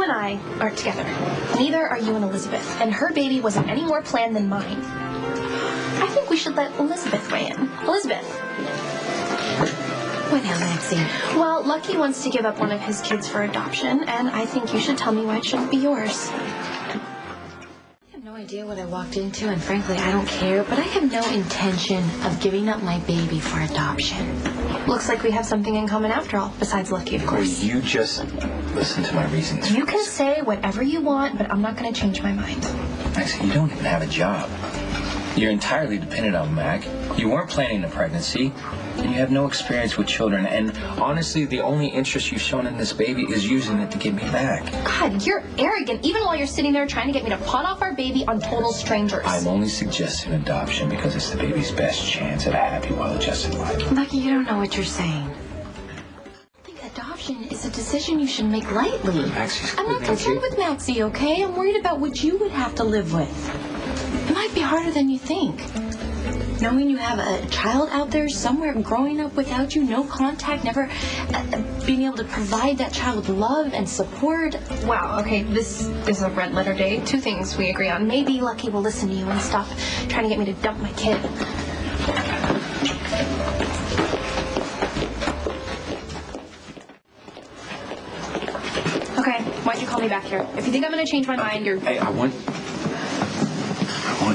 and I aren't together. Neither are you and Elizabeth, and her baby wasn't any more planned than mine. I think we should let Elizabeth weigh in. Elizabeth. What now, Maxie? Well, Lucky wants to give up one of his kids for adoption, and I think you should tell me why it shouldn't be yours. I have no idea what I walked into, and frankly, I don't care, but I have no intention of giving up my baby for adoption. Looks like we have something in common after all, besides Lucky, of course. Will you just listen to my reasons? You can say whatever you want, but I'm not going to change my mind. Maxie, you don't even have a job. You're entirely dependent on Mac. You weren't planning a pregnancy, and you have no experience with children. And honestly, the only interest you've shown in this baby is using it to get me back. God, you're arrogant, even while you're sitting there trying to get me to pawn off our baby on total strangers. I'm only suggesting adoption because it's the baby's best chance at a happy, well-adjusted life. Lucky, you don't know what you're saying. I think adoption is a decision you should make lightly. Maxie's I'm not concerned with Maxie, okay? I'm worried about what you would have to live with. It might be harder than you think. Knowing you have a child out there somewhere growing up without you, no contact, never being able to provide that child with love and support. Wow, okay, this is a red letter day. Two things we agree on. Maybe Lucky will listen to you and stop trying to get me to dump my kid. Okay, why'd you call me back here? If you think I'm going to change my mind, you're... Hey, I want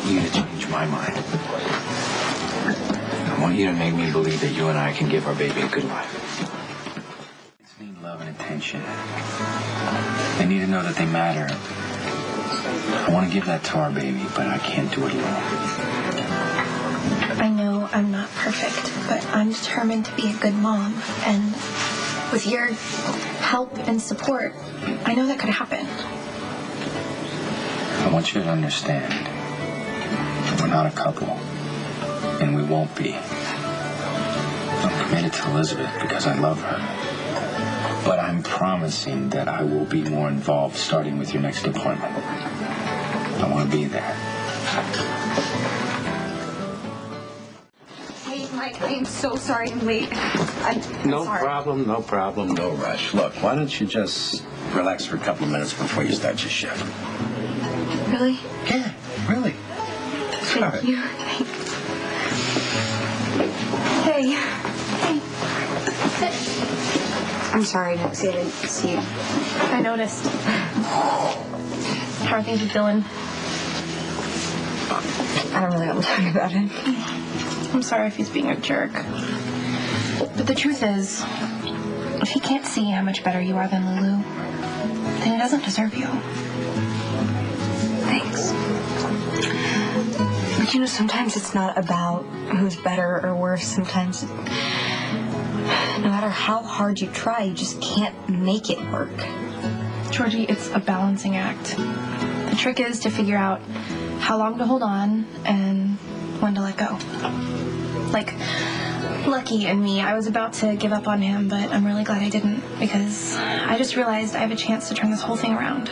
you to change my mind. I want you to make me believe that you and I can give our baby a good life. Kids need love and attention. They need to know that they matter. I want to give that to our baby, but I can't do it alone. I know I'm not perfect, but I'm determined to be a good mom. And with your help and support, I know that could happen. I want you to understand that we're not a couple, and we won't be. I'm committed to Elizabeth because I love her, but I'm promising that I will be more involved starting with your next appointment. I want to be there. Hey, Mike, I am so sorry I'm late. No problem, no problem, no rush. Look, why don't you just relax for a couple of minutes before you start your shift? Really? Yeah, really. Thank you. Hey. Hey. I'm sorry, Maxie, I didn't see you. I noticed. How are things with Dylan? I don't really want to talk about it. I'm sorry if he's being a jerk. But the truth is, if he can't see how much better you are than Lulu, then he doesn't deserve you. Thanks. But you know, sometimes it's not about who's better or worse. Sometimes, no matter how hard you try, you just can't make it work. Georgie, it's a balancing act. The trick is to figure out how long to hold on and when to let go. Like Lucky and me, I was about to give up on him, but I'm really glad I didn't, because I just realized I have a chance to turn this whole thing around.